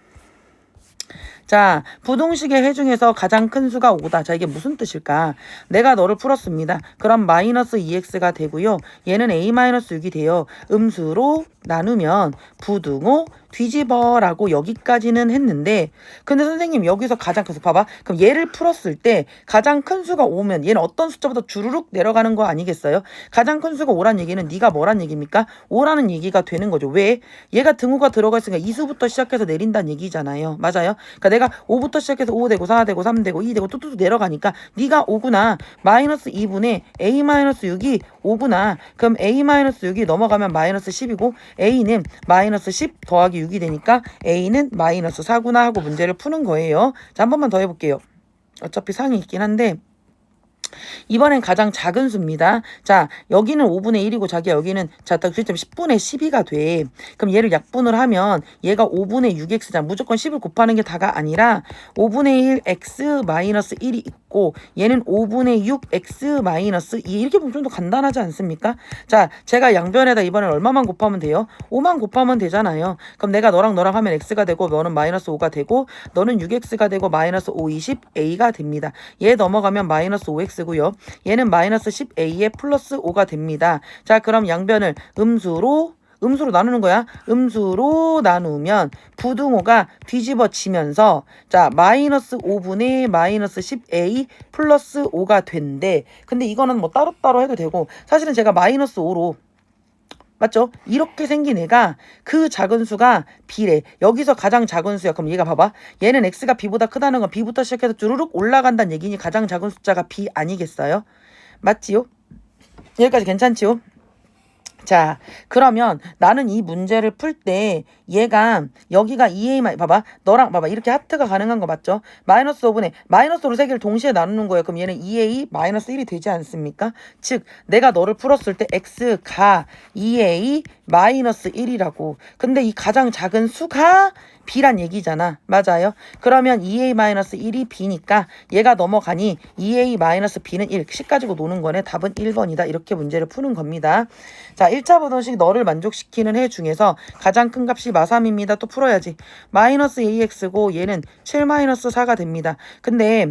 [SPEAKER 1] 자 부동식의 해 중에서 가장 큰 수가 5다. 자 이게 무슨 뜻일까? 내가 너를 풀었습니다. 그럼 마이너스 2x가 되고요. 얘는 a-6이 돼요. 음수로 나누면 부등호 뒤집어라고 여기까지는 했는데 근데 선생님 여기서 가장 큰 수 봐봐. 그럼 얘를 풀었을 때 가장 큰 수가 5면 얘는 어떤 숫자보다 주르륵 내려가는 거 아니겠어요? 가장 큰 수가 5란 얘기는 네가 뭐란 얘기입니까? 5라는 얘기가 되는 거죠. 왜? 얘가 등호가 들어가 있으니까 이수부터 시작해서 내린다는 얘기잖아요. 맞아요? 그러니까 내가 5부터 시작해서 5 되고 4 되고 3 되고 2 되고 뚝뚝 내려가니까 네가 5구나. 마이너스 2분의 a-6이 5구나. 그럼 a-6이 넘어가면 마이너스 10이고 a는 마이너스 10 더하기 6이 되니까 a는 마이너스 4구나 하고 문제를 푸는 거예요. 자, 한 번만 더 해볼게요. 어차피 상이 있긴 한데 이번엔 가장 작은 수입니다. 자, 여기는 5분의 1이고 자기야 여기는 자, 딱 그랬더니 10분의 12가 돼. 그럼 얘를 약분을 하면 얘가 5분의 6x잖아. 무조건 10을 곱하는 게 다가 아니라 5분의 1 x 마이너스 1이 있고 얘는 5분의 6 x 마이너스 2 이렇게 보면 좀 더 간단하지 않습니까? 자, 제가 양변에다 이번엔 얼마만 곱하면 돼요? 5만 곱하면 되잖아요. 그럼 내가 너랑 하면 x가 되고 너는 마이너스 5가 되고 너는 6x가 되고 마이너스 5, 20 a가 됩니다. 얘 넘어가면 마이너스 5x고요. 얘는 마이너스 10a에 플러스 5가 됩니다. 자, 그럼 양변을 음수로 나누는 거야. 음수로 나누면 부등호가 뒤집어지면서 자, 마이너스 5분의 마이너스 10a 플러스 5가 된대. 근데 이거는 뭐 따로따로 해도 되고 사실은 제가 마이너스 5로 맞죠? 이렇게 생긴 애가 그 작은 수가 b래. 여기서 가장 작은 수야. 그럼 얘가 봐봐. 얘는 x가 b보다 크다는 건 b부터 시작해서 쭈루룩 올라간다는 얘기니 가장 작은 숫자가 b 아니겠어요? 맞지요? 여기까지 괜찮지요? 자, 그러면 나는 이 문제를 풀 때 얘가 여기가 2a 봐봐. 너랑 봐봐. 이렇게 하트가 가능한 거 맞죠? 마이너스 5분의 마이너스 5로 세 개를 동시에 나누는 거예요. 그럼 얘는 2a 마이너스 1이 되지 않습니까? 즉 내가 너를 풀었을 때 x가 2a 마이너스 1이라고. 근데 이 가장 작은 수가 b란 얘기잖아. 맞아요? 그러면 2a-1이 b니까 얘가 넘어가니 2a-b는 1. 식 가지고 노는 거네. 답은 1번이다. 이렇게 문제를 푸는 겁니다. 자, 1차 부등식 너를 만족시키는 해 중에서 가장 큰 값이 마3입니다. 또 풀어야지. 마이너스 ax고 얘는 7-4가 됩니다. 근데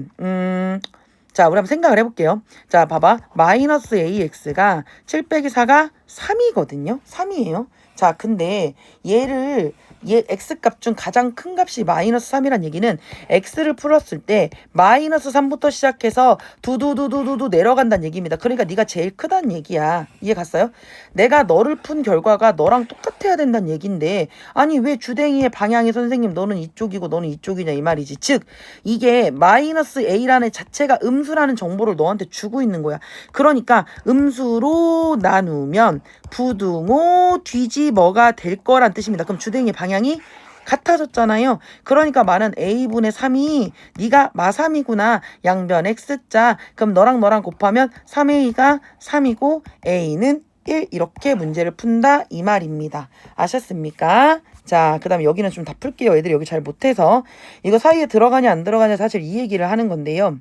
[SPEAKER 1] 자, 우리 한번 생각을 해볼게요. 자, 봐봐. 마이너스 ax가 7 빼기 4가 3이거든요. 3이에요. 자, 근데 얘 x값 중 가장 큰 값이 마이너스 3이란 얘기는 x를 풀었을 때 마이너스 3부터 시작해서 두두두두두두 내려간다는 얘기입니다. 그러니까 네가 제일 크다는 얘기야. 이해 갔어요? 내가 너를 푼 결과가 너랑 똑같아야 된다는 얘기인데 아니 왜 주댕이의 방향이 선생님 너는 이쪽이고 너는 이쪽이냐 이 말이지. 즉 이게 마이너스 a라는 자체가 음수라는 정보를 너한테 주고 있는 거야. 그러니까 음수로 나누면 부등호 뒤집어가 될 거란 뜻입니다. 그럼 주댕이 방향이 같아졌잖아요. 그러니까 말은 a분의 3이 네가 마3이구나. 양변 x자. 그럼 너랑 곱하면 3a가 3이고 a는 1 이렇게 문제를 푼다 이 말입니다. 아셨습니까? 자, 그 다음에 여기는 좀 다 풀게요. 애들이 여기 잘 못해서 이거 사이에 들어가냐 안 들어가냐 사실 이 얘기를 하는 건데요.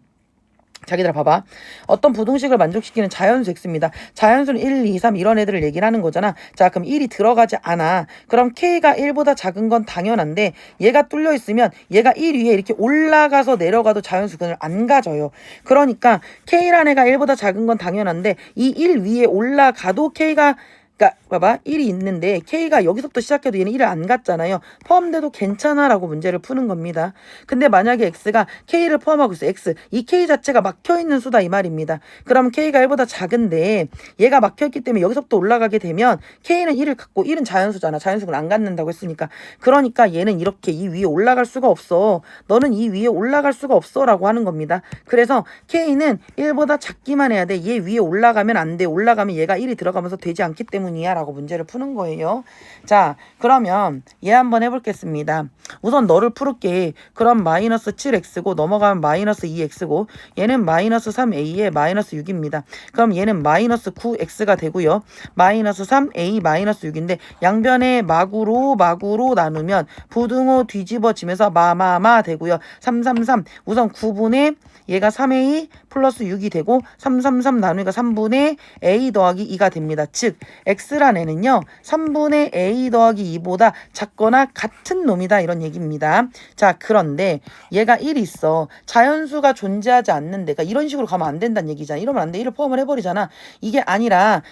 [SPEAKER 1] 자기들아 봐봐. 어떤 부등식을 만족시키는 자연수 x입니다. 자연수는 1, 2, 3 이런 애들을 얘기를 하는 거잖아. 자, 그럼 1이 들어가지 않아. 그럼 k가 1보다 작은 건 당연한데 얘가 뚫려 있으면 얘가 1 위에 이렇게 올라가서 내려가도 자연수근을 안 가져요. 그러니까 k라는 애가 1보다 작은 건 당연한데 이 1 위에 올라가도 k가 그러니까 봐봐 1이 있는데 K가 여기서부터 시작해도 얘는 1을 안 갔잖아요. 포함돼도 괜찮아 라고 문제를 푸는 겁니다. 근데 만약에 X가 K를 포함하고 있어. X 이 K 자체가 막혀있는 수다 이 말입니다. 그럼 K가 1보다 작은데 얘가 막혀있기 때문에 여기서부터 올라가게 되면 K는 1을 갖고 1은 자연수잖아. 자연수는 안 갖는다고 했으니까. 그러니까 얘는 이렇게 이 위에 올라갈 수가 없어. 너는 이 위에 올라갈 수가 없어 라고 하는 겁니다. 그래서 K는 1보다 작기만 해야 돼. 얘 위에 올라가면 안 돼. 올라가면 얘가 1이 들어가면서 되지 않기 때문에 이야 라고 문제를 푸는 거예요. 자, 그러면 얘 한번 해보겠습니다. 우선 너를 풀을게. 그럼 마이너스 7x고 넘어가면 마이너스 2x고 얘는 마이너스 3a에 마이너스 6입니다. 그럼 얘는 마이너스 9x가 되고요. 마이너스 3a 마이너스 6인데 양변에 마구로 나누면 부등호 뒤집어지면서 마마마 되고요. 333 우선 9분의 얘가 3a 플러스 6이 되고 333 나누니까 3분의 a 더하기 2가 됩니다. 즉 x란 애는요 3분의 a 더하기 2보다 작거나 같은 놈이다 이런 얘기입니다. 자, 그런데 얘가 1이 있어. 자연수가 존재하지 않는 데가 이런 식으로 가면 안 된다는 얘기잖아. 이러면 안 돼. 1을 포함을 해버리잖아. 이게 아니라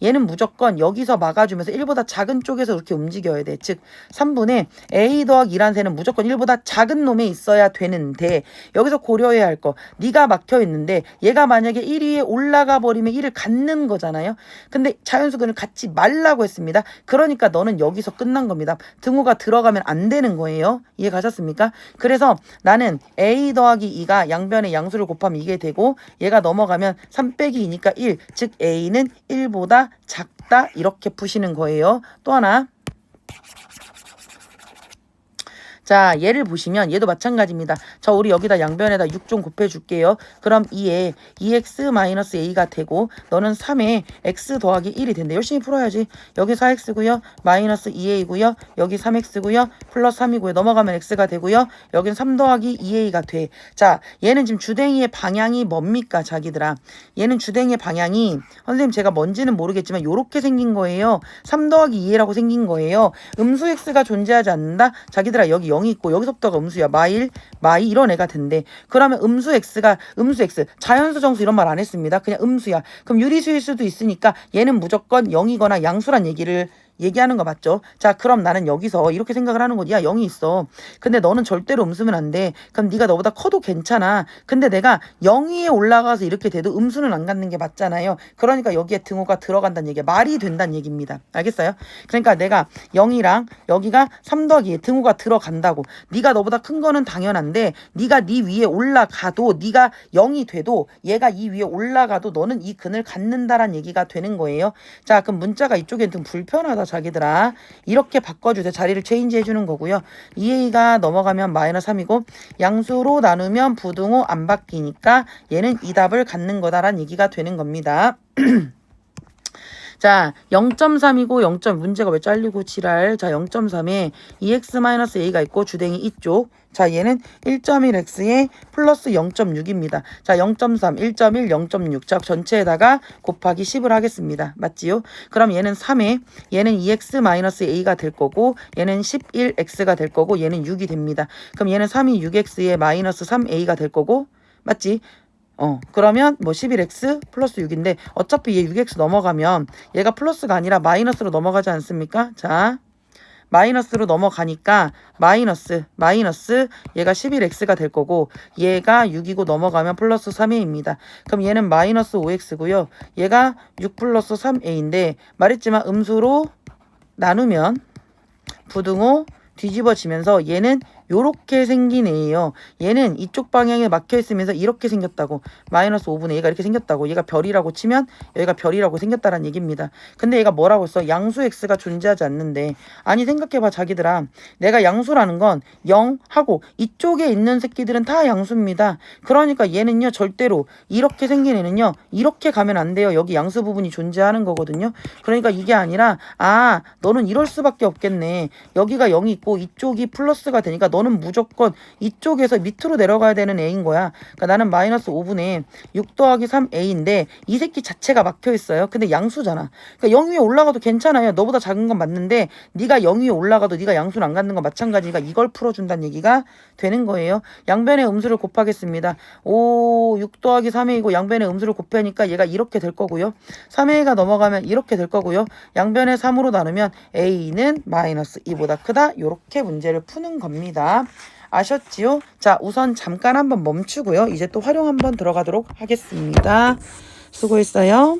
[SPEAKER 1] 얘는 무조건 여기서 막아주면서 1보다 작은 쪽에서 이렇게 움직여야 돼. 즉 3분의 a 더하기 2란 새는 무조건 1보다 작은 놈에 있어야 되는데 여기서 고려해야 할 거. 네가 막혀 있는데 얘가 만약에 1 위에 올라가 버리면 1을 갖는 거잖아요. 근데 자연수근을 갖지 말라고 했습니다. 그러니까 너는 여기서 끝난 겁니다. 등호가 들어가면 안 되는 거예요. 이해 가셨습니까? 그래서 나는 a 더하기 2가 양변의 양수를 곱하면 이게 되고 얘가 넘어가면 3 빼기 2니까 1. 즉 a는 1보다 작다 이렇게 푸시는 거예요. 또 하나. 자, 얘를 보시면 얘도 마찬가지입니다. 저 우리 여기다 양변에다 6 좀 곱해줄게요. 그럼 2에 2x-a가 되고 너는 3에 x 더하기 1이 된대. 열심히 풀어야지. 여기 4x고요. 마이너스 2a고요. 여기 3x고요. 플러스 3이고요. 넘어가면 x가 되고요. 여기는 3 더하기 2a가 돼. 자, 얘는 지금 주댕이의 방향이 뭡니까 자기들아. 얘는 주댕이의 방향이 선생님 제가 뭔지는 모르겠지만 요렇게 생긴 거예요. 3 더하기 2a라고 생긴 거예요. 음수 x가 존재하지 않는다. 자기들아 여기 0이 있고 여기서부터가 음수야. 마이 이런 애가 된대. 그러면 음수 x가 음수 x 자연수 정수 이런 말 안 했습니다. 그냥 음수야. 그럼 유리수일 수도 있으니까 얘는 무조건 0이거나 양수란 얘기를 얘기하는 거 맞죠? 자, 그럼 나는 여기서 이렇게 생각을 하는 거지. 야, 0이 있어. 근데 너는 절대로 음수면 안 돼. 그럼 네가 너보다 커도 괜찮아. 근데 내가 0 위에 올라가서 이렇게 돼도 음수는 안 갖는 게 맞잖아요. 그러니까 여기에 등호가 들어간다는 얘기야. 말이 된다는 얘기입니다. 알겠어요? 그러니까 내가 0이랑 여기가 3 더하기 등호가 들어간다고. 네가 너보다 큰 거는 당연한데 네가 네 위에 올라가도 네가 0이 돼도 얘가 이 위에 올라가도 너는 이 근을 갖는다란 얘기가 되는 거예요. 자, 그럼 문자가 이쪽엔 좀 불편하다. 자기들아 이렇게 바꿔주세요. 자리를 체인지 해주는 거고요. 2a가 넘어가면 마이너스 3이고 양수로 나누면 부등호 안 바뀌니까 얘는 이 답을 갖는 거다라는 얘기가 되는 겁니다. 자, 0.3이고 0. 문제가 왜 잘리고 지랄. 자, 0.3에 2x-a가 있고 주댕이 이쪽. 자, 얘는 1.1x에 플러스 0.6입니다. 자, 0.3, 1.1, 0.6. 자, 전체에다가 곱하기 10을 하겠습니다. 맞지요? 그럼 얘는 3에 얘는 2x-a가 될 거고 얘는 11x가 될 거고 얘는 6이 됩니다. 그럼 얘는 3이 6x에 마이너스 3a가 될 거고 맞지? 그러면 뭐 11x 플러스 6인데 어차피 얘 6x 넘어가면 얘가 플러스가 아니라 마이너스로 넘어가지 않습니까? 자, 마이너스로 넘어가니까 마이너스 얘가 11x가 될 거고 얘가 6이고 넘어가면 플러스 3a입니다. 그럼 얘는 마이너스 5x고요. 얘가 6 플러스 3a인데 말했지만 음수로 나누면 부등호 뒤집어지면서 얘는 요렇게 생긴 애예요. 얘는 이쪽 방향에 막혀 있으면서 이렇게 생겼다고. 마이너스 5분의 얘가 이렇게 생겼다고. 얘가 별이라고 치면 여기가 별이라고 생겼다는 얘기입니다. 근데 얘가 뭐라고 했어? 양수 x가 존재하지 않는데. 아니 생각해봐 자기들아. 내가 양수라는 건 0 하고 이쪽에 있는 새끼들은 다 양수입니다. 그러니까 얘는요 절대로 이렇게 생긴 애는요 이렇게 가면 안 돼요. 여기 양수 부분이 존재하는 거거든요. 그러니까 이게 아니라 아 너는 이럴 수밖에 없겠네. 여기가 0이 있고 이쪽이 플러스가 되니까 너는 무조건 이쪽에서 밑으로 내려가야 되는 A인 거야. 그러니까 나는 마이너스 5분의 6 더하기 3A인데 이 새끼 자체가 막혀 있어요. 근데 양수잖아. 그러니까 0 위에 올라가도 괜찮아요. 너보다 작은 건 맞는데 네가 0 위에 올라가도 네가 양수를 안 갖는 건 마찬가지니까 이걸 풀어준다는 얘기가 되는 거예요. 양변의 음수를 곱하겠습니다. 6 더하기 3A고 양변의 음수를 곱하니까 얘가 이렇게 될 거고요. 3A가 넘어가면 이렇게 될 거고요. 양변의 3으로 나누면 A는 마이너스 2보다 크다. 이렇게 문제를 푸는 겁니다. 아셨지요? 자, 우선 잠깐 한번 멈추고요. 이제 또 활용 한번 들어가도록 하겠습니다. 수고했어요.